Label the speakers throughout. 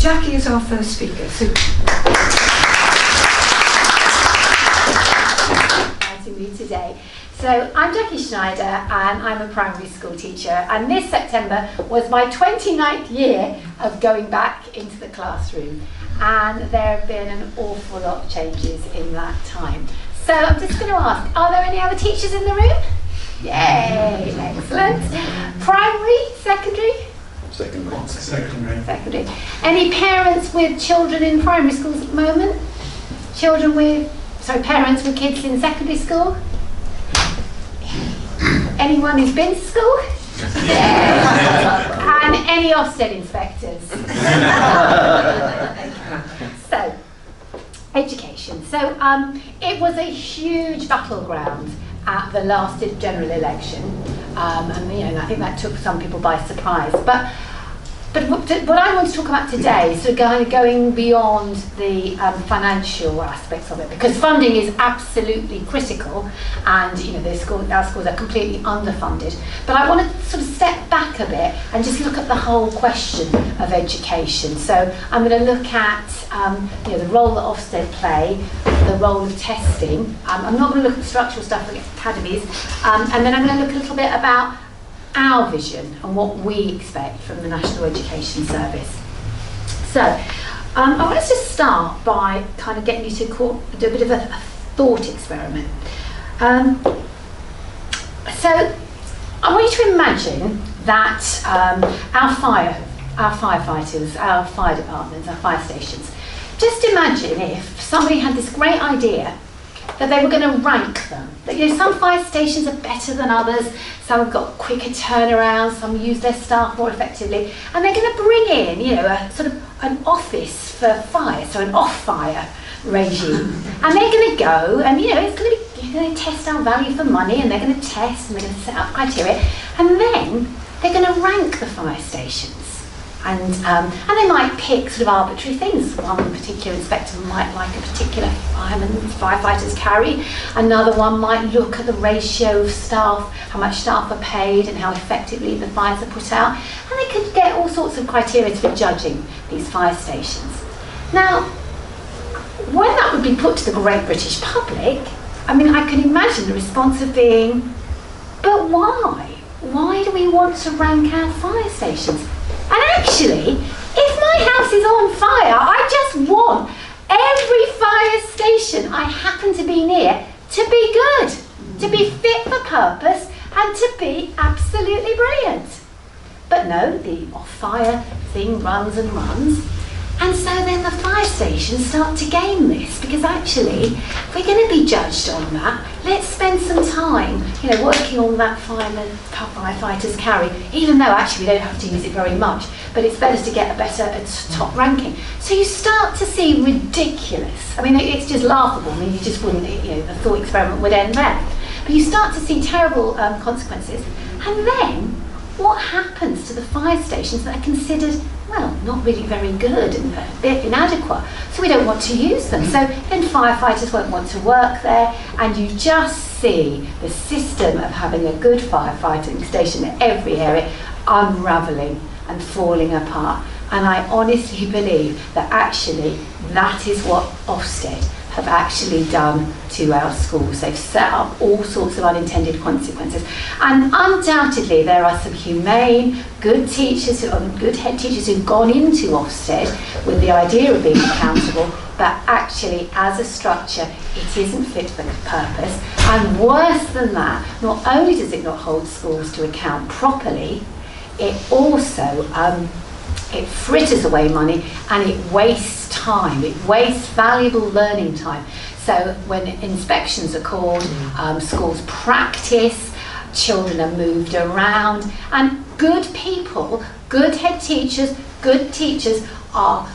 Speaker 1: Jackie is our first speaker. So
Speaker 2: today. So I'm Jackie Schneider and I'm a primary school teacher, and this September was my 29th year of going back into the classroom, and there have been an awful lot of changes in that time. So I'm just going to ask, are there any other teachers in the room? Yay, excellent. Primary, secondary? Secondary. Any parents with children in primary schools at the moment? Parents with kids in secondary school? Anyone who's been to school? Yeah. And any Ofsted inspectors? So, education. So, it was a huge battleground at the last general election, and I think that took some people by surprise. But what I want to talk about today is sort of going beyond the financial aspects of it, because funding is absolutely critical, and our schools are completely underfunded. But I want to sort of step back a bit and just look at the whole question of education. So I'm going to look at the role that Ofsted play, the role of testing. I'm not going to look at the structural stuff like academies, and then I'm going to look a little bit about our vision and what we expect from the National Education Service. So, I want us to start by kind of getting you to do a bit of a thought experiment. So, I want you to imagine that our firefighters, our fire departments, our fire stations, just imagine if somebody had this great idea that they were going to rank them. That, some fire stations are better than others, some have got quicker turnarounds, some use their staff more effectively, and they're going to bring in, a sort of an office for fire, so an off-fire regime. And they're going to go, and it's going to be, going to test our value for money, and they're going to test, and they're going to set up criteria, and then they're going to rank the fire stations. And they might pick sort of arbitrary things. One particular inspector might like a particular fireman firefighters carry. Another one might look at the ratio of staff, how much staff are paid and how effectively the fires are put out. And they could get all sorts of criteria for judging these fire stations. Now, when that would be put to the great British public, I can imagine the response of being, but why? Why do we want to rank our fire stations? And actually, if my house is on fire, I just want every fire station I happen to be near to be good, to be fit for purpose, and to be absolutely brilliant. But no, the off-fire thing runs and runs. And so then the fire stations start to game this, because actually, if we're going to be judged on that, let's spend some time, working on that firefighters carry, even though actually we don't have to use it very much, but it's better to get a top ranking. So you start to see ridiculous, it's just laughable, you just wouldn't, the thought experiment would end there. But you start to see terrible consequences, and then what happens to the fire stations that are considered, not really very good and a bit inadequate, so we don't want to use them. So then firefighters won't want to work there, and you just see the system of having a good firefighting station in every area unravelling and falling apart. And I honestly believe that actually that is what Ofsted have actually done to our schools. They've set up all sorts of unintended consequences. And undoubtedly there are some humane, good teachers, good head teachers who've gone into Ofsted with the idea of being accountable, but actually as a structure it isn't fit for purpose. And worse than that, not only does it not hold schools to account properly, it also it fritters away money, and it wastes time. It wastes valuable learning time. So when inspections are called, schools practice, children are moved around, and good people, good head teachers, good teachers are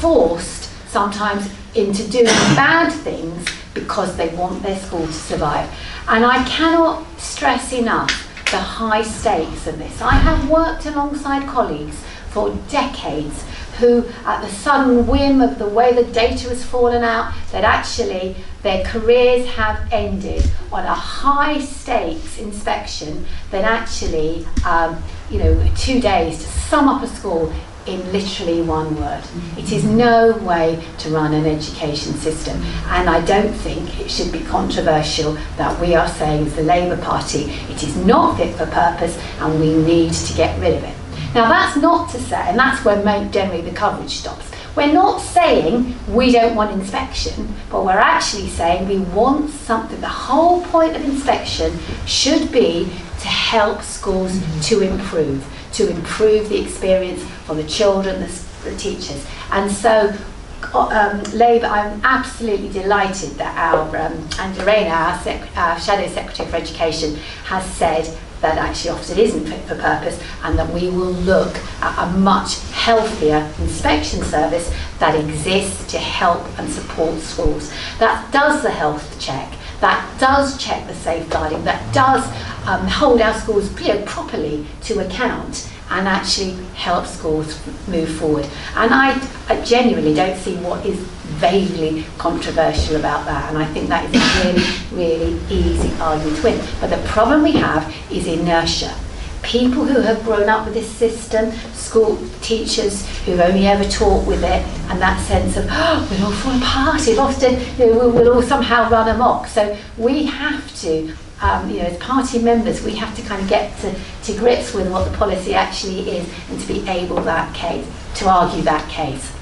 Speaker 2: forced sometimes into doing bad things because they want their school to survive. And I cannot stress enough the high stakes of this. I have worked alongside colleagues for decades who, at the sudden whim of the way the data has fallen out, that actually their careers have ended on a high stakes inspection that actually, 2 days to sum up a school in literally one word. It is no way to run an education system, and I don't think it should be controversial that we are saying as the Labour Party it is not fit for purpose and we need to get rid of it. Now that's not to say, and that's where generally the coverage stops, we're not saying we don't want inspection, but we're actually saying we want something. The whole point of inspection should be to help schools to improve the experience for the children, the teachers. And so Labour, I'm absolutely delighted that our and Lorena, our Shadow Secretary for Education, has said that actually Ofsted isn't fit for purpose, and that we will look at a much healthier inspection service that exists to help and support schools. That does the health check, that does check the safeguarding, that does hold our schools properly to account, and actually help schools move forward. And I genuinely don't see what is vaguely controversial about that, and I think that is a really, really easy argument to win. But the problem we have is inertia. People who have grown up with this system, school teachers who've only ever taught with it, and that sense of, we'll all fall apart if Ofsted, we'll all somehow run amok. So we have to, as party members, we have to kind of get to grips with what the policy actually is, and to be able to argue that case.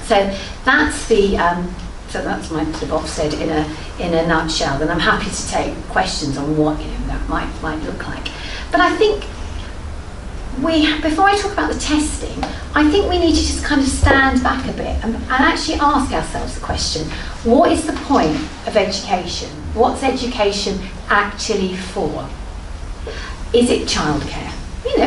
Speaker 2: So that's that's my sort of Ofsted in a nutshell, and I'm happy to take questions on what that might look like. But I think before I talk about the testing, I think we need to just kind of stand back a bit and actually ask ourselves the question: what is the point of education? What's education actually for? Is it childcare?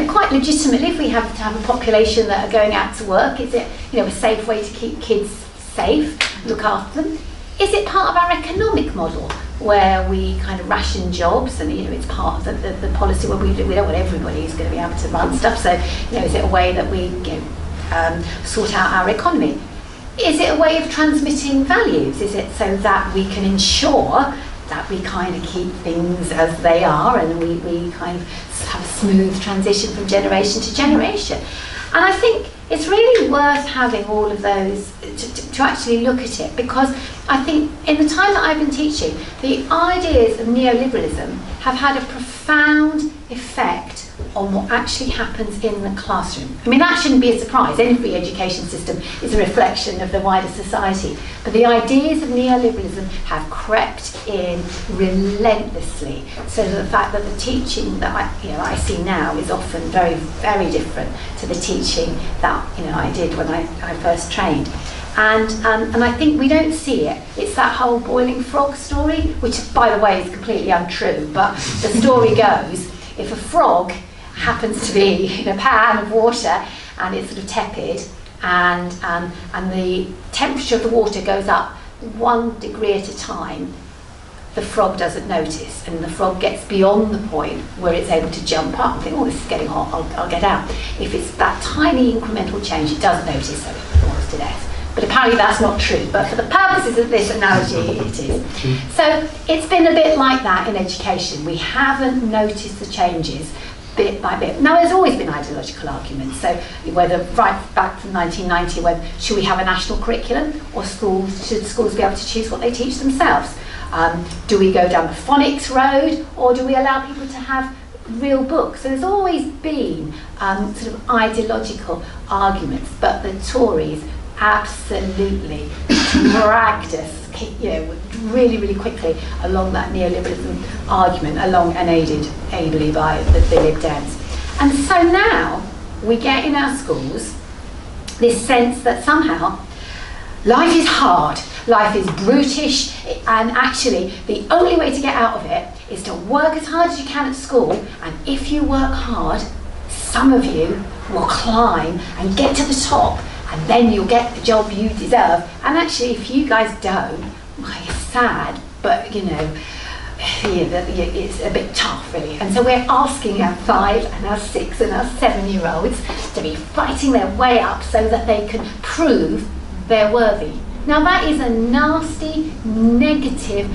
Speaker 2: Quite legitimately, if we have to have a population that are going out to work, is it a safe way to keep kids safe, look after them? Is it part of our economic model where we kind of ration jobs, and it's part of the policy where we don't want everybody who's going to be able to run stuff? So is it a way that we sort out our economy? Is it a way of transmitting values? Is it so that we can ensure that we kind of keep things as they are, and we kind of have a smooth transition from generation to generation? And I think it's really worth having all of those to actually look at it, because I think in the time that I've been teaching, the ideas of neoliberalism have had a profound effect on what actually happens in the classroom. I mean, that shouldn't be a surprise. Any free education system is a reflection of the wider society. But the ideas of neoliberalism have crept in relentlessly. So the fact that the teaching that I see now is often very, very different to the teaching that I did when I first trained. And I think we don't see it. It's that whole boiling frog story, which, by the way, is completely untrue. But the story goes, if a frog happens to be in a pan of water and it's sort of tepid, and the temperature of the water goes up 1 degree at a time, the frog doesn't notice, and the frog gets beyond the point where it's able to jump up and think, this is getting hot, I'll get out. If it's that tiny incremental change, it does notice, so it falls to death. But apparently that's not true, but for the purposes of this analogy, it is. So it's been a bit like that in education. We haven't noticed the changes bit by bit. Now, there's always been ideological arguments, so whether right back from 1990, whether should we have a national curriculum, or should schools be able to choose what they teach themselves? Do we go down the phonics road, or do we allow people to have real books? So there's always been sort of ideological arguments, but the Tories absolutely dragged us, really, really quickly along that neoliberalism argument, aided ably by the Lib Dems. And so now we get in our schools this sense that somehow life is hard, life is brutish, and actually the only way to get out of it is to work as hard as you can at school, and if you work hard, some of you will climb and get to the top, and then you'll get the job you deserve. And actually, if you guys don't, it's sad, but it's a bit tough, really. And so we're asking our 5 and our 6 and our 7-year-olds to be fighting their way up so that they can prove they're worthy. Now, that is a nasty, negative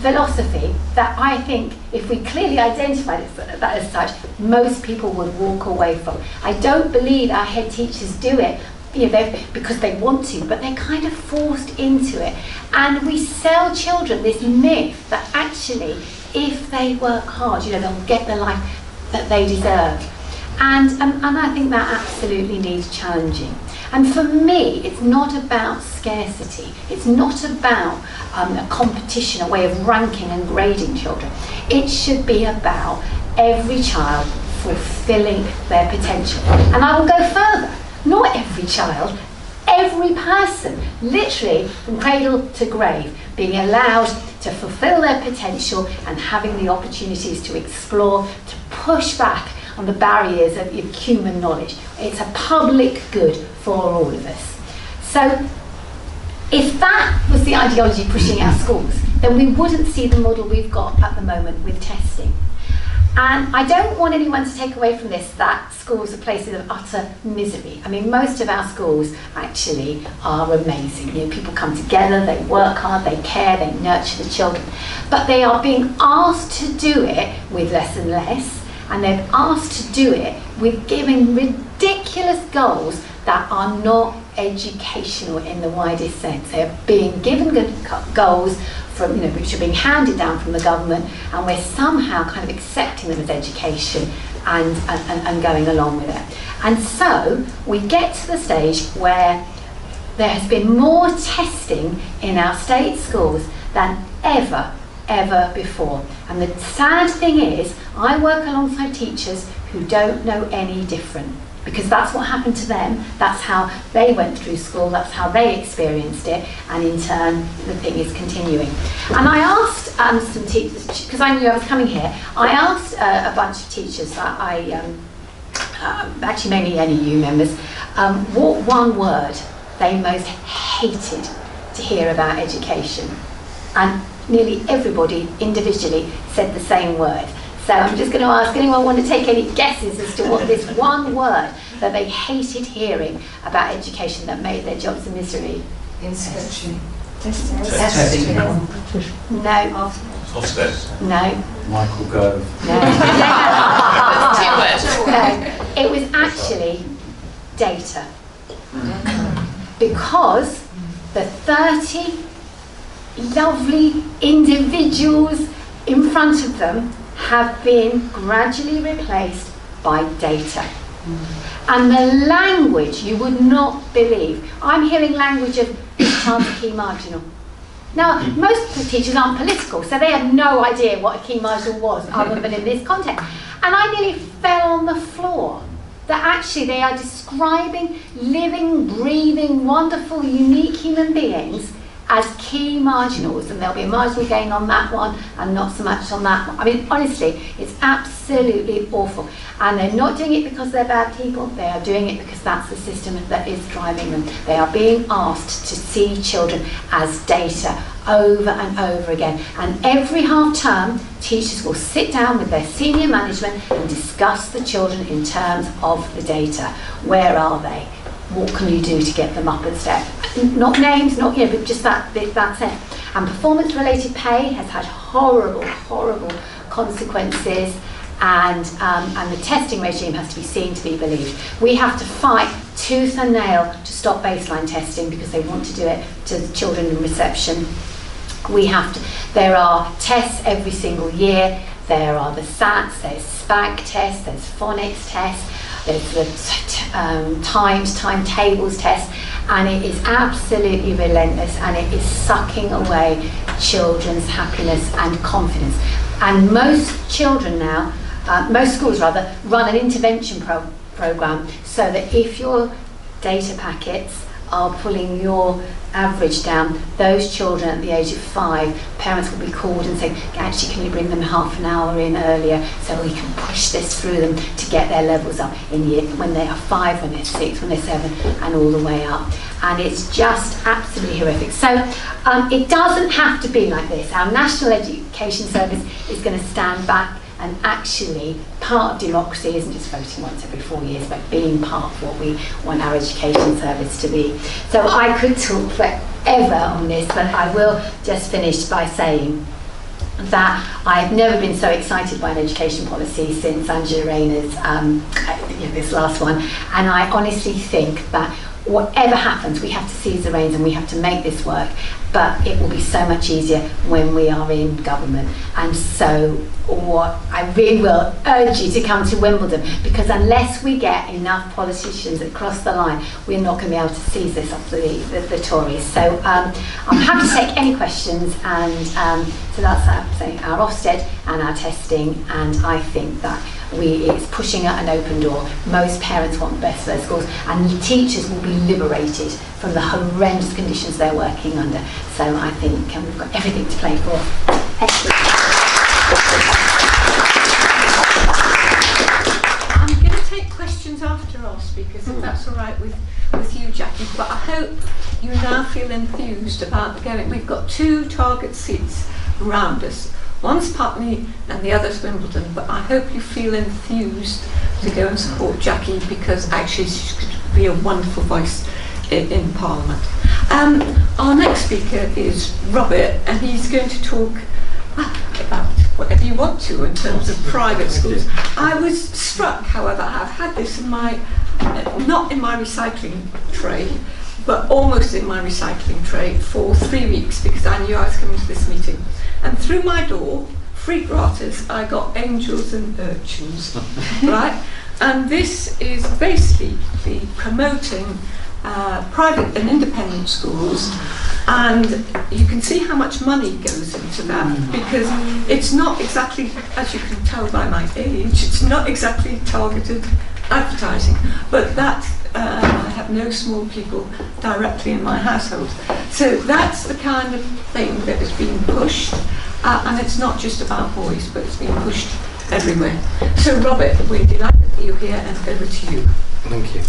Speaker 2: philosophy that I think, if we clearly identified that as such, most people would walk away from. I don't believe our head teachers do it, because they want to, but they're kind of forced into it. And we sell children this myth that actually, if they work hard, they'll get the life that they deserve. And I think that absolutely needs challenging. And for me, it's not about scarcity. It's not about a competition, a way of ranking and grading children. It should be about every child fulfilling their potential. And I will go further. Not every child, every person, literally from cradle to grave, being allowed to fulfill their potential and having the opportunities to explore, to push back on the barriers of human knowledge. It's a public good for all of us. So if that was the ideology pushing our schools, then we wouldn't see the model we've got at the moment with testing. And I don't want anyone to take away from this that schools are places of utter misery. I mean, most of our schools actually are amazing. People come together, they work hard, they care, they nurture the children. But they are being asked to do it with less and less, and they're asked to do it with giving ridiculous goals that are not educational in the widest sense. They're being given good goals from, which are being handed down from the government, and we're somehow kind of accepting them as education and going along with it. And so we get to the stage where there has been more testing in our state schools than ever before. And the sad thing is, I work alongside teachers who don't know any different, because that's what happened to them, that's how they went through school, that's how they experienced it, and in turn the thing is continuing. And I asked some teachers, because I knew I was coming here, I asked a bunch of teachers that actually mainly NEU members, what one word they most hated to hear about education. And nearly everybody individually said the same word. So I'm just going to ask, anyone want to take any guesses as to what this one word that they hated hearing about education that made their jobs a misery?
Speaker 1: Inspection.
Speaker 3: Testing.
Speaker 2: No.
Speaker 4: Ofsted.
Speaker 2: No.
Speaker 3: Michael Gove.
Speaker 2: No. No. It was actually data. Because the 30 lovely individuals in front of them have been gradually replaced by data. And the language you would not believe. I'm hearing language of this child's a key marginal. Now, most teachers aren't political, so they had no idea what a key marginal was other than in this context. And I nearly fell on the floor that actually they are describing living, breathing, wonderful, unique human beings as key marginals, and there'll be a marginal gain on that one and not so much on that one. I mean, honestly, it's absolutely awful. And they're not doing it because they're bad people, they are doing it because that's the system that is driving them. They are being asked to see children as data over and over again. And every half term, teachers will sit down with their senior management and discuss the children in terms of the data. Where are they? What can you do to get them up a step? Not names, not but just that's it. And performance-related pay has had horrible consequences, and the testing regime has to be seen to be believed. We have to fight tooth and nail to stop baseline testing because they want to do it to children in reception. There are tests every single year. There are the SATs, there's SPAG tests, there's phonics tests, there's the timetables test, and it is absolutely relentless, and it is sucking away children's happiness and confidence. And most children now, most schools rather, run an intervention program so that if your data packets are pulling your average down, those children at the age of 5, parents will be called and say, actually, can you bring them half an hour in earlier so we can push this through them to get their levels up when they are 5, when they're 6, when they're 7, and all the way up. And it's just absolutely horrific. So it doesn't have to be like this. Our National Education Service is going to stand back, and actually part of democracy isn't just voting once every 4 years, but being part of what we want our education service to be. So I could talk forever on this, but I will just finish by saying that I've never been so excited by an education policy since Angela Rayner's, this last one, and I honestly think that whatever happens, we have to seize the reins and we have to make this work, but it will be so much easier when we are in government. And so what I really will urge you to come to Wimbledon, because unless we get enough politicians across the line, we're not going to be able to seize this off the Tories. So I'm happy to take any questions, and so that's our Ofsted and our testing, and I think that it's pushing at an open door. Most parents want the best for their schools, and the teachers will be liberated from the horrendous conditions they're working under. So I think we've got everything to play for. Excellent.
Speaker 1: I'm going to take questions after our speakers, if that's all right with you, Jackie. But I hope you now feel enthused about going. We've got 2 target seats around us. One's Putney and the other's Wimbledon, but I hope you feel enthused to go and support Jackie, because actually she's going to be a wonderful voice in Parliament. Our next speaker is Robert, and he's going to talk about whatever you want to in terms of private schools. I was struck, however, I've had this in my, not in my recycling tray, but almost in my recycling tray for 3 weeks, because I knew I was coming to this meeting. And through my door, free gratis, I got angels and urchins, right? And this is basically promoting private and independent schools, and you can see how much money goes into that, because it's not exactly, as you can tell by my age, it's not exactly targeted advertising, but that I have no small people directly in my household. So that's the kind of thing that is being pushed, and it's not just about boys, but it's being pushed everywhere. So Robert, we're delighted that you're here, and over to you.
Speaker 3: Thank you.